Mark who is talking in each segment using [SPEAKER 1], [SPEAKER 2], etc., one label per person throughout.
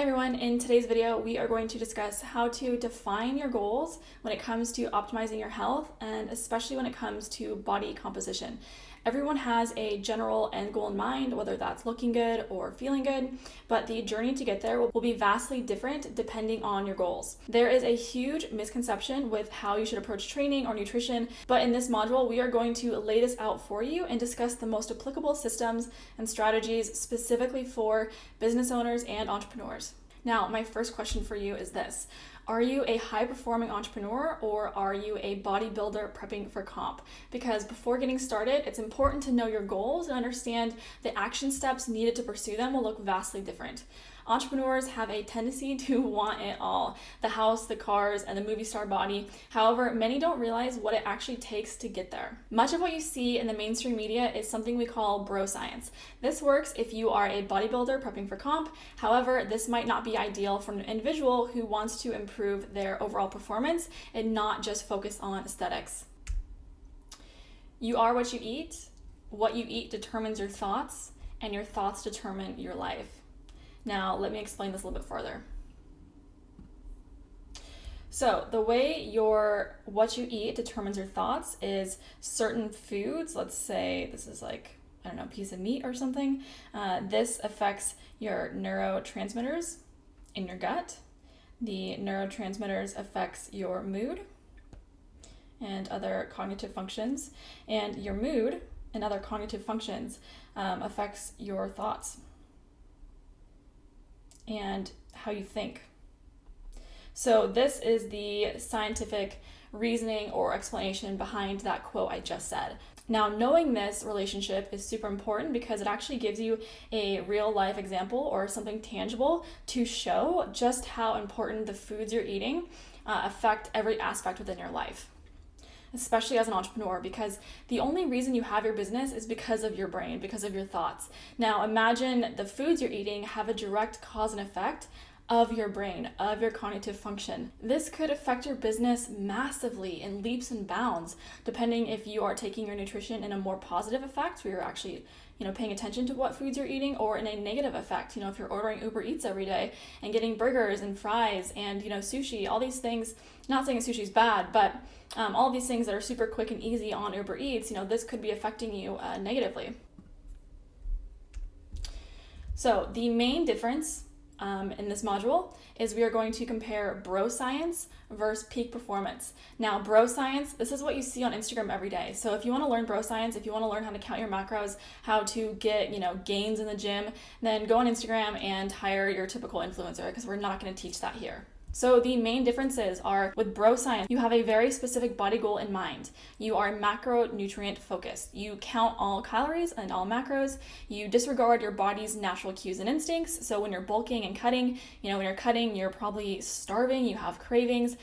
[SPEAKER 1] Hi everyone, in today's video we are going to discuss how to define your goals when it comes to optimizing your health and especially when it comes to body composition. Everyone has a general end goal in mind, whether that's looking good or feeling good, but the journey to get there will be vastly different depending on your goals. There is a huge misconception with how you should approach training or nutrition, but in this module we are going to lay this out for you and discuss the most applicable systems and strategies specifically for business owners and entrepreneurs. Now, my first question for you is this. Are you a high-performing entrepreneur or are you a bodybuilder prepping for comp? Because before getting started, it's important to know your goals and understand the action steps needed to pursue them will look vastly different. Entrepreneurs have a tendency to want it all, the house, the cars, and the movie star body. However, many don't realize what it actually takes to get there. Much of what you see in the mainstream media is something we call bro science. This works if you are a bodybuilder prepping for comp. However, this might not be ideal for an individual who wants to improve their overall performance and not just focus on aesthetics. You are what you eat. What you eat determines your thoughts, and your thoughts determine your life. Now, let me explain this a little bit further. So the way what you eat determines your thoughts is certain foods. Let's say this is like, I don't know, a piece of meat or something. This affects your neurotransmitters in your gut. The neurotransmitters affects your mood and other cognitive functions. And your mood and other cognitive functions affects your thoughts and how you think. So this is the scientific reasoning or explanation behind that quote I just said. Now, knowing this relationship is super important because it actually gives you a real life example or something tangible to show just how important the foods you're eating affect every aspect within your life, especially as an entrepreneur, because the only reason you have your business is because of your brain, because of your thoughts. Now imagine the foods you're eating have a direct cause and effect of your brain, of your cognitive function. This could affect your business massively in leaps and bounds, depending if you are taking your nutrition in a more positive effect, where you're actually paying attention to what foods you're eating, or in a negative effect, if you're ordering Uber Eats every day and getting burgers and fries and sushi, all these things, not saying sushi is bad, but all these things that are super quick and easy on Uber Eats, this could be affecting you negatively. So the main difference in this module is we are going to compare bro science versus peak performance. Now, bro science, this is what you see on Instagram every day. So if you want to learn bro science, if you want to learn how to count your macros, how to get, gains in the gym, then go on Instagram and hire your typical influencer, because we're not going to teach that here. So the main differences are with bro science, you have a very specific body goal in mind. You are macronutrient focused. You count all calories and all macros. You disregard your body's natural cues and instincts. So when you're bulking and cutting, when you're cutting, you're probably starving, you have cravings,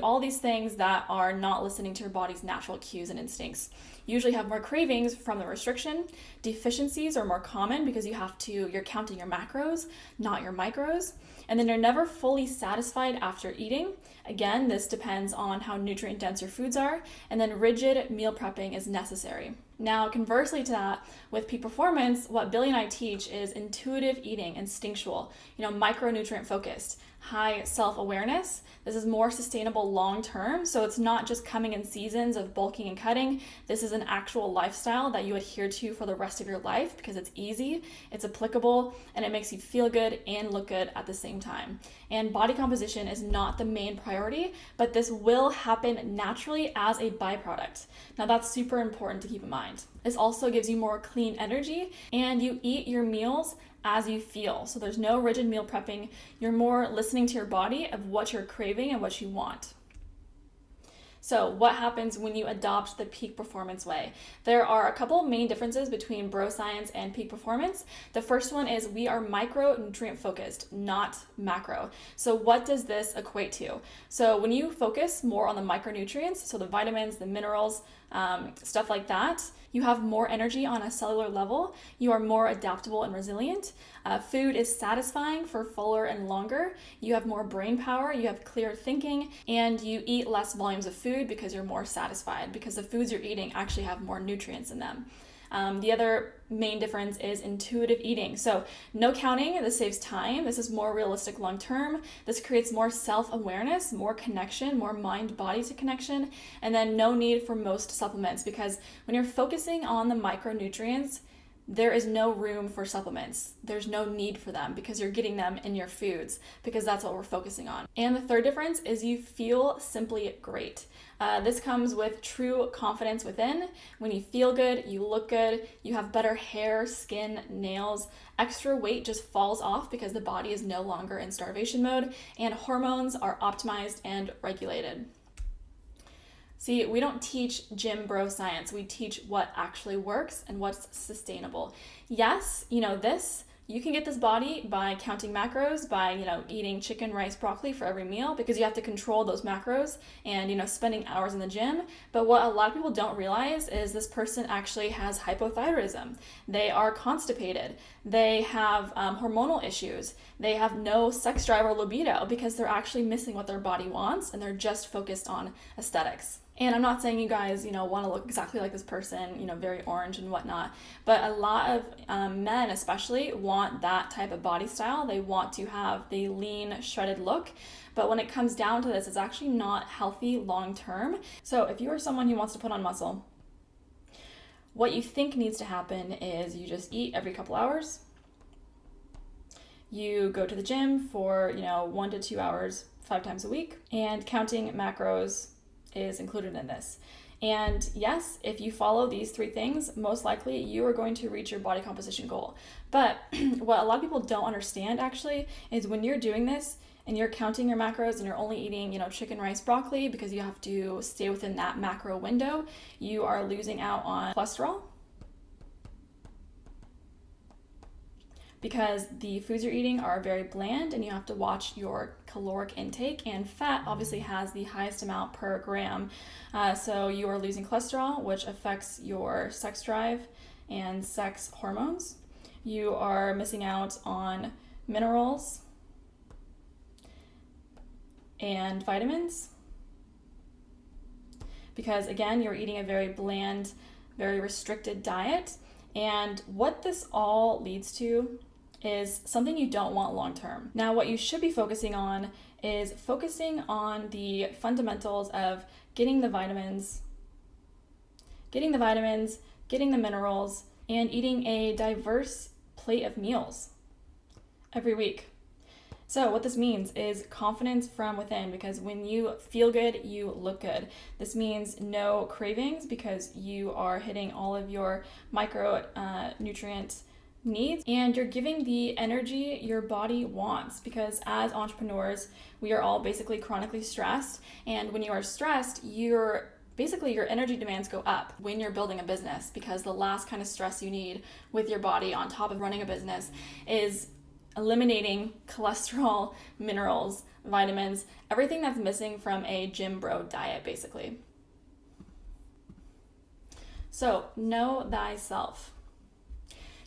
[SPEAKER 1] all these things that are not listening to your body's natural cues and instincts. You usually have more cravings from the restriction. Deficiencies are more common because you're counting your macros, not your micros. And then you're never fully satisfied after eating. Again, this depends on how nutrient dense your foods are. And then rigid meal prepping is necessary. Now, conversely to that, with peak performance, what Billy and I teach is intuitive eating, instinctual, micronutrient focused, high self-awareness. This is more sustainable long-term, so it's not just coming in seasons of bulking and cutting. This is an actual lifestyle that you adhere to for the rest of your life because it's easy, it's applicable, and it makes you feel good and look good at the same time. And body composition is not the main priority, but this will happen naturally as a byproduct. Now, that's super important to keep in mind. This also gives you more clean energy, and you eat your meals as you feel. So there's no rigid meal prepping. You're more listening to your body of what you're craving and what you want. So what happens when you adopt the peak performance way? There are a couple main differences between bro science and peak performance. The first one is we are micronutrient focused, not macro. So what does this equate to? So when you focus more on the micronutrients, so the vitamins, the minerals, stuff like that, you have more energy on a cellular level. You are more adaptable and resilient. Food is satisfying for fuller and longer. You have more brain power, you have clear thinking, and you eat less volumes of food because you're more satisfied, because the foods you're eating actually have more nutrients in them. The other main difference is intuitive eating. So no counting, this saves time. This is more realistic long term. This creates more self-awareness, more connection, more mind-body to connection, and then no need for most supplements, because when you're focusing on the micronutrients, there is no room for supplements. There's no need for them because you're getting them in your foods, because that's what we're focusing on. And the third difference is you feel simply great. This comes with true confidence within. When you feel good, you look good, you have better hair, skin, nails, extra weight just falls off because the body is no longer in starvation mode, and hormones are optimized and regulated. See, we don't teach gym bro science. We teach what actually works and what's sustainable. Yes, you can get this body by counting macros, by, eating chicken, rice, broccoli for every meal, because you have to control those macros and, spending hours in the gym. But what a lot of people don't realize is this person actually has hypothyroidism. They are constipated. They have hormonal issues. They have no sex drive or libido because they're actually missing what their body wants, and they're just focused on aesthetics. And I'm not saying you guys, want to look exactly like this person, very orange and whatnot, but a lot of men especially want that type of body style. They want to have the lean, shredded look. But when it comes down to this, it's actually not healthy long term. So if you are someone who wants to put on muscle, what you think needs to happen is you just eat every couple hours. You go to the gym for, 1 to 2 hours, 5 times a week, and counting macros is included in this. And yes, if you follow these 3 things, most likely you are going to reach your body composition goal. But what a lot of people don't understand actually is when you're doing this and you're counting your macros and you're only eating, chicken, rice, broccoli because you have to stay within that macro window, you are losing out on cholesterol, because the foods you're eating are very bland and you have to watch your caloric intake, and fat obviously has the highest amount per gram. So you are losing cholesterol, which affects your sex drive and sex hormones. You are missing out on minerals and vitamins because, again, you're eating a very bland, very restricted diet. And what this all leads to is something you don't want long term. Now, what you should be focusing on is focusing on the fundamentals of getting the vitamins, getting the minerals, and eating a diverse plate of meals every week. So what this means is confidence from within, because when you feel good, you look good. This means no cravings because you are hitting all of your micronutrient needs, and you're giving the energy your body wants, because as entrepreneurs, we are all basically chronically stressed, and when you are stressed, your energy demands go up when you're building a business, because the last kind of stress you need with your body on top of running a business is eliminating cholesterol, minerals, vitamins, everything that's missing from a gym bro diet, basically. So, know thyself.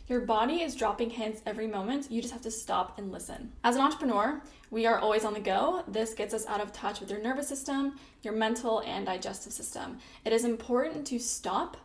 [SPEAKER 1] Your body is dropping hints every moment. You just have to stop and listen. As an entrepreneur, we are always on the go. This gets us out of touch with your nervous system, your mental and digestive system. It is important to stop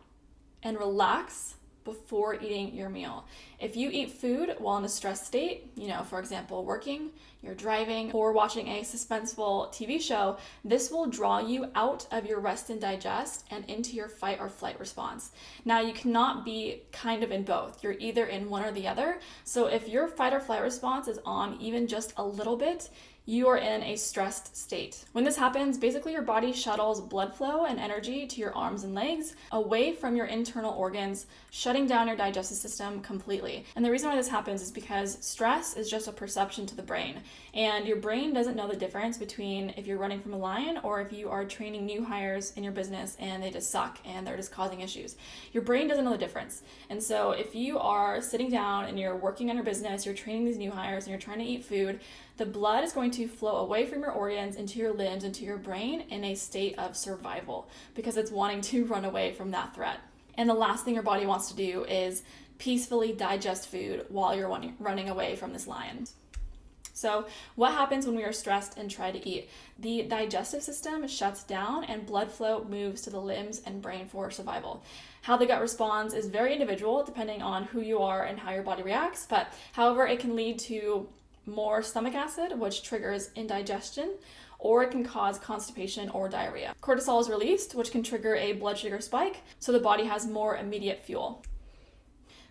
[SPEAKER 1] and relax before eating your meal. If you eat food while in a stress state, for example, working, you're driving, or watching a suspenseful TV show, this will draw you out of your rest and digest and into your fight or flight response. Now, you cannot be kind of in both. You're either in one or the other. So if your fight or flight response is on even just a little bit, you are in a stressed state. When this happens, basically your body shuttles blood flow and energy to your arms and legs away from your internal organs, shutting down your digestive system completely. And the reason why this happens is because stress is just a perception to the brain. And your brain doesn't know the difference between if you're running from a lion or if you are training new hires in your business and they just suck and they're just causing issues. Your brain doesn't know the difference. And so if you are sitting down and you're working on your business, you're training these new hires and you're trying to eat food, the blood is going to flow away from your organs into your limbs, into your brain in a state of survival because it's wanting to run away from that threat. And the last thing your body wants to do is peacefully digest food while you're running away from this lion. So what happens when we are stressed and try to eat? The digestive system shuts down and blood flow moves to the limbs and brain for survival. How the gut responds is very individual depending on who you are and how your body reacts, but however, it can lead to more stomach acid, which triggers indigestion, or it can cause constipation or diarrhea. Cortisol is released, which can trigger a blood sugar spike, so the body has more immediate fuel.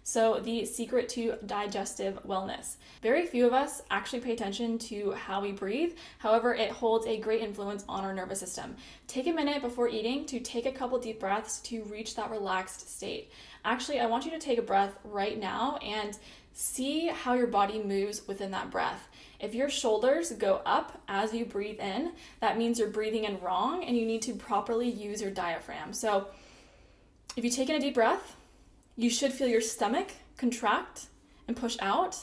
[SPEAKER 1] So the secret to digestive wellness. Very few of us actually pay attention to how we breathe. However, it holds a great influence on our nervous system. Take a minute before eating to take a couple deep breaths to reach that relaxed state. Actually, I want you to take a breath right now and see how your body moves within that breath. If your shoulders go up as you breathe in, that means you're breathing in wrong and you need to properly use your diaphragm. So if you take in a deep breath, you should feel your stomach contract and push out,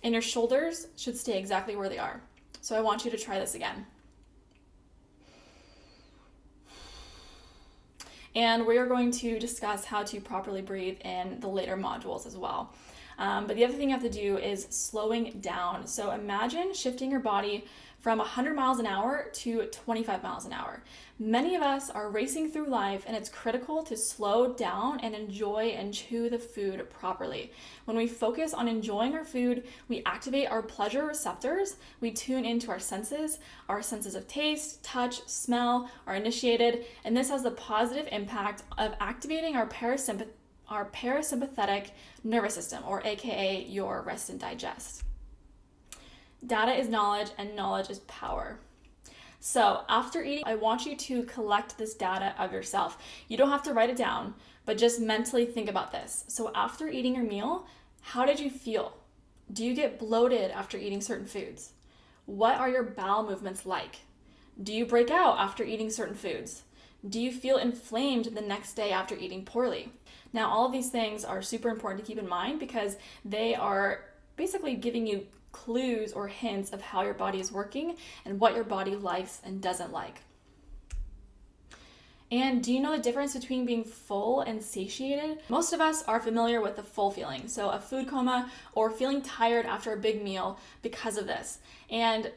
[SPEAKER 1] and your shoulders should stay exactly where they are. So I want you to try this again. And we are going to discuss how to properly breathe in the later modules as well. But the other thing you have to do is slowing down. So imagine shifting your body from 100 miles an hour to 25 miles an hour. Many of us are racing through life, and it's critical to slow down and enjoy and chew the food properly. When we focus on enjoying our food, we activate our pleasure receptors, we tune into our senses of taste, touch, smell are initiated, and this has the positive impact of activating our parasympathetic nervous system, or AKA your rest and digest. Data is knowledge, and knowledge is power. So after eating, I want you to collect this data of yourself. You don't have to write it down, but just mentally think about this. So after eating your meal, how did you feel? Do you get bloated after eating certain foods? What are your bowel movements like? Do you break out after eating certain foods? Do you feel inflamed the next day after eating poorly? Now, all of these things are super important to keep in mind because they are basically giving you clues or hints of how your body is working and what your body likes and doesn't like. And do you know the difference between being full and satiated? Most of us are familiar with the full feeling, so a food coma or feeling tired after a big meal because of this. And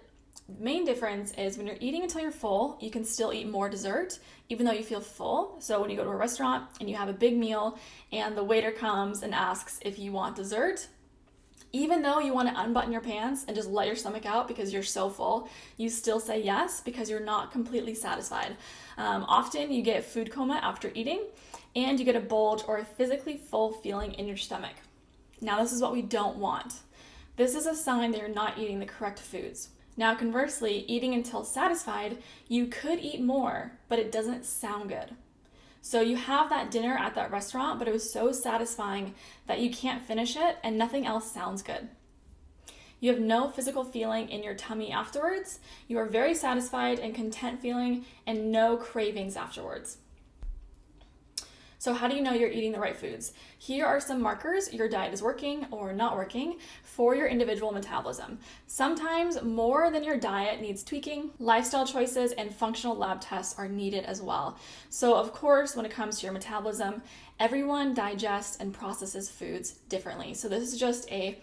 [SPEAKER 1] the main difference is when you're eating until you're full, you can still eat more dessert even though you feel full. So when you go to a restaurant and you have a big meal and the waiter comes and asks if you want dessert, even though you want to unbutton your pants and just let your stomach out because you're so full, you still say yes because you're not completely satisfied. Often you get food coma after eating, and you get a bulge or a physically full feeling in your stomach. Now, this is what we don't want. This is a sign that you're not eating the correct foods. Now, conversely, eating until satisfied, you could eat more, but it doesn't sound good. So you have that dinner at that restaurant, but it was so satisfying that you can't finish it and nothing else sounds good. You have no physical feeling in your tummy afterwards. You are very satisfied and content feeling and no cravings afterwards. So how do you know you're eating the right foods? Here are some markers your diet is working or not working for your individual metabolism. Sometimes more than your diet needs tweaking. Lifestyle choices and functional lab tests are needed as well. So of course, when it comes to your metabolism, everyone digests and processes foods differently. So this is just a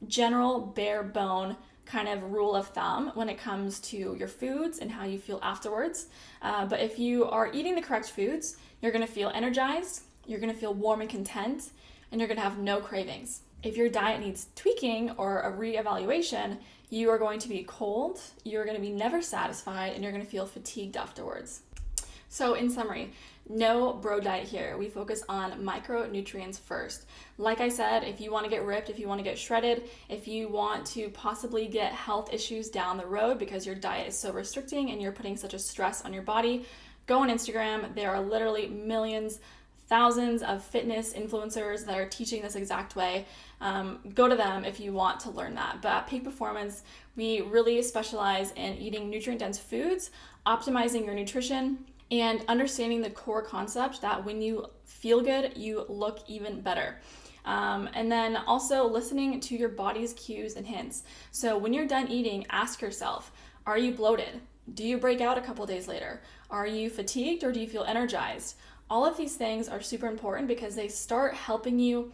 [SPEAKER 1] general bare bone kind of rule of thumb when it comes to your foods and how you feel afterwards. But if you are eating the correct foods, you're going to feel energized, you're going to feel warm and content, and you're going to have no cravings. If your diet needs tweaking or a reevaluation, you are going to be cold, you're going to be never satisfied, and you're going to feel fatigued afterwards. So in summary, no bro diet here. We focus on micronutrients first. Like I said, if you want to get ripped, if you want to get shredded, if you want to possibly get health issues down the road because your diet is so restricting and you're putting such a stress on your body, go on Instagram. There are literally millions, thousands of fitness influencers that are teaching this exact way. Go to them if you want to learn that. But at Peak Performance, we really specialize in eating nutrient-dense foods, optimizing your nutrition, and understanding the core concept that when you feel good, you look even better. And then also listening to your body's cues and hints. So when you're done eating, ask yourself, are you bloated? Do you break out a couple days later? Are you fatigued or do you feel energized? All of these things are super important because they start helping you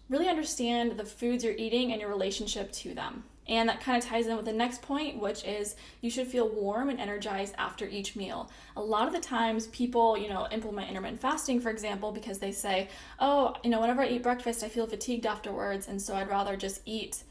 [SPEAKER 1] really understand the foods you're eating and your relationship to them. And that kind of ties in with the next point, which is you should feel warm and energized after each meal. A lot of the times people, implement intermittent fasting, for example, because they say, oh, whenever I eat breakfast, I feel fatigued afterwards, and so I'd rather just eat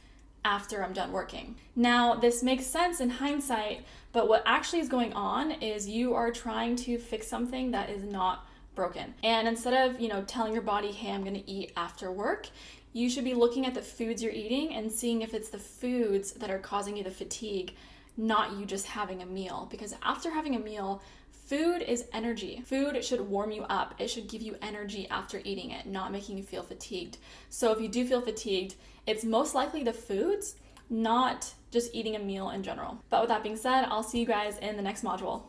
[SPEAKER 1] after I'm done working. Now, this makes sense in hindsight, but what actually is going on is you are trying to fix something that is not broken. And instead of, telling your body, hey, I'm going to eat after work, you should be looking at the foods you're eating and seeing if it's the foods that are causing you the fatigue, not you just having a meal. Because after having a meal, food is energy. Food should warm you up. It should give you energy after eating it, not making you feel fatigued. So if you do feel fatigued, it's most likely the foods, not just eating a meal in general. But with that being said, I'll see you guys in the next module.